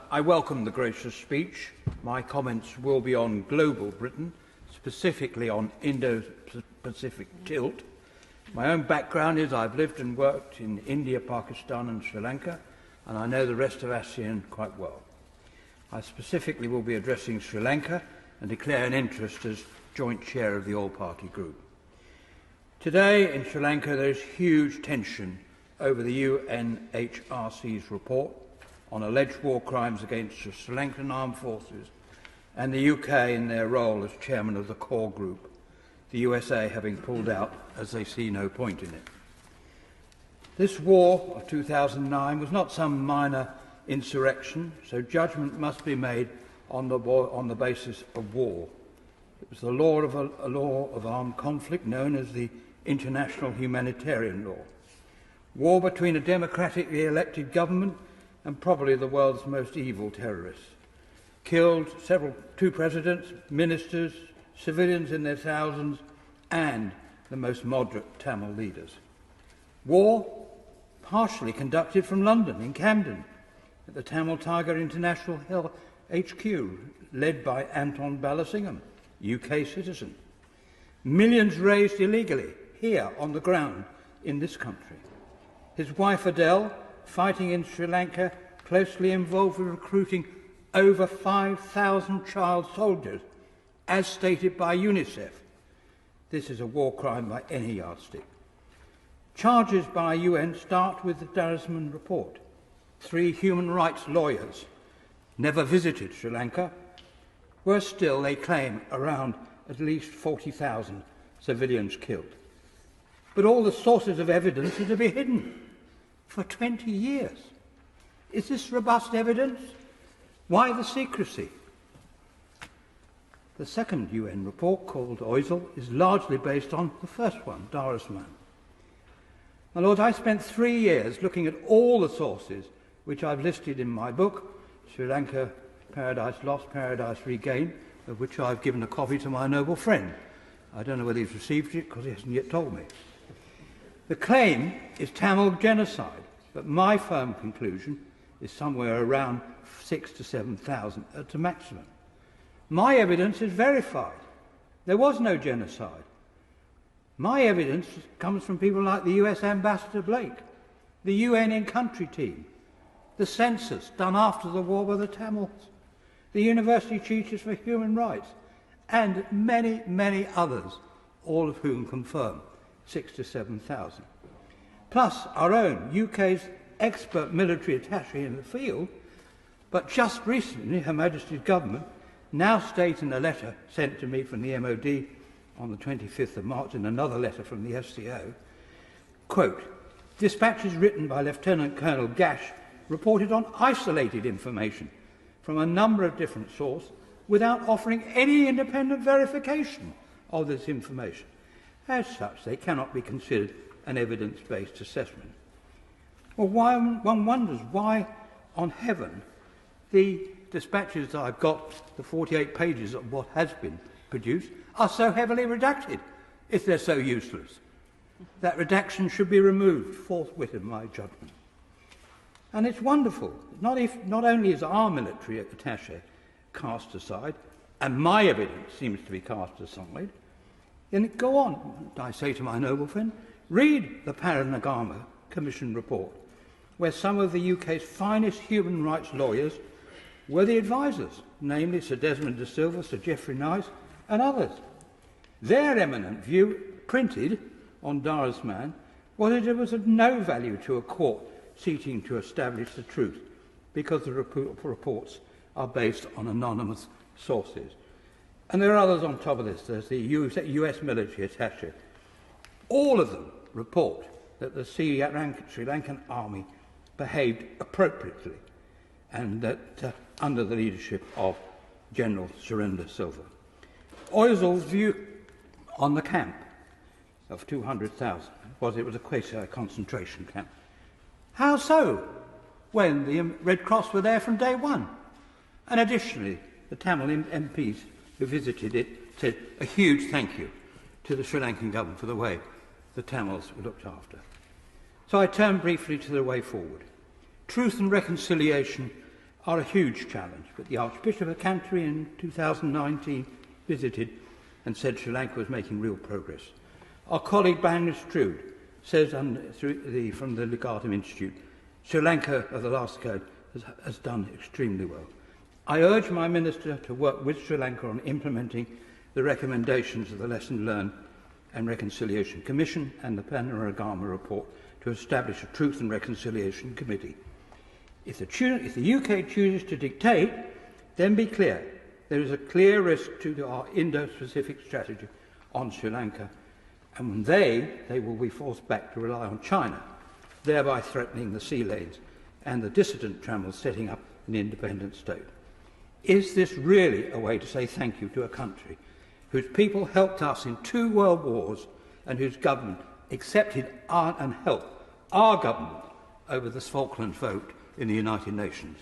I welcome the gracious speech. My comments will be on global Britain, specifically on Indo-Pacific tilt. My own background is I've lived and worked in India, Pakistan and Sri Lanka, and I know the rest of ASEAN quite well. I specifically will be addressing Sri Lanka and declare an interest as joint chair of the All-Party Group. Today in Sri Lanka there is huge tension over the UNHRC's report on alleged war crimes against the Sri Lankan armed forces and the UK in their role as chairman of the core group, the USA having pulled out as they see no point in it. This war of 2009 was not some minor insurrection, so judgment must be made on the basis of war. It was the law of armed conflict known as the international humanitarian law. War between a democratically elected government and probably the world's most evil terrorists. Killed two presidents, ministers, civilians in their thousands, and the most moderate Tamil leaders. War partially conducted from London, in Camden, at the Tamil Tiger International HQ, led by Anton Balasingham, UK citizen. Millions raised illegally, here on the ground, in this country. His wife Adele, fighting in Sri Lanka, closely involved with recruiting over 5,000 child soldiers, as stated by UNICEF. This is a war crime by any yardstick. Charges by UN start with the Darasman report. 3 human rights lawyers never visited Sri Lanka. Worse still, they claim around at least 40,000 civilians killed. But all the sources of evidence are to be hidden for 20 years. Is this robust evidence? Why the secrecy? The second UN report, called Oisel, is largely based on the first one, Darasman. My Lord, I spent 3 years looking at all the sources which I've listed in my book, Sri Lanka, Paradise Lost, Paradise Regained, of which I've given a copy to my noble friend. I don't know whether he's received it because he hasn't yet told me. The claim is Tamil genocide, but my firm conclusion is somewhere around 6,000 to 7,000 at the maximum. My evidence is verified. There was no genocide. My evidence comes from people like the US Ambassador Blake, the UN in-country team, the census done after the war by the Tamils, the University Teachers for Human Rights, and many, many others, all of whom confirm 6,000 to 7,000. Plus our own UK's expert military attaché in the field, but just recently Her Majesty's Government now state in a letter sent to me from the MOD on the 25th of March and another letter from the FCO, quote, dispatches written by Lieutenant Colonel Gash reported on isolated information from a number of different sources without offering any independent verification of this information. As such, they cannot be considered an evidence-based assessment. Well, one wonders why on heaven the dispatches that I've got, the 48 pages of what has been produced, are so heavily redacted if they're so useless. That redaction should be removed forthwith in my judgment. And it's wonderful. Not only is our military attaché cast aside, and my evidence seems to be cast aside, then go on, I say to my noble friend, read the Paranagama Commission report, where some of the UK's finest human rights lawyers were the advisers, namely Sir Desmond de Silva, Sir Geoffrey Nice, and others. Their eminent view, printed on Darasman, was that it was of no value to a court seeking to establish the truth, because the reports are based on anonymous sources. And there are others on top of this. There's the US military attaché. All of them report that the Sri Lankan army behaved appropriately and that under the leadership of General Surendra Silva. Oisel's view on the camp of 200,000 was it was a quasi-concentration camp. How so, when the Red Cross were there from day one? And additionally, the Tamil MPs who visited it said a huge thank you to the Sri Lankan government for the way the Tamils were looked after. So I turn briefly to the way forward. Truth and reconciliation are a huge challenge, but the Archbishop of Canterbury in 2019 visited and said Sri Lanka was making real progress. Our colleague Bangla Strood says from the Legatum Institute, Sri Lanka of the last decade has done extremely well. I urge my Minister to work with Sri Lanka on implementing the recommendations of the Lesson Learned and Reconciliation Commission and the Panorama report to establish a Truth and Reconciliation Committee. If the UK chooses to dictate, then be clear. There is a clear risk to our Indo-Pacific strategy on Sri Lanka, and they will be forced back to rely on China, thereby threatening the sea lanes and the dissident trammels setting up an independent state. Is this really a way to say thank you to a country whose people helped us in 2 world wars and whose government accepted and helped our government over the Falkland vote in the United Nations?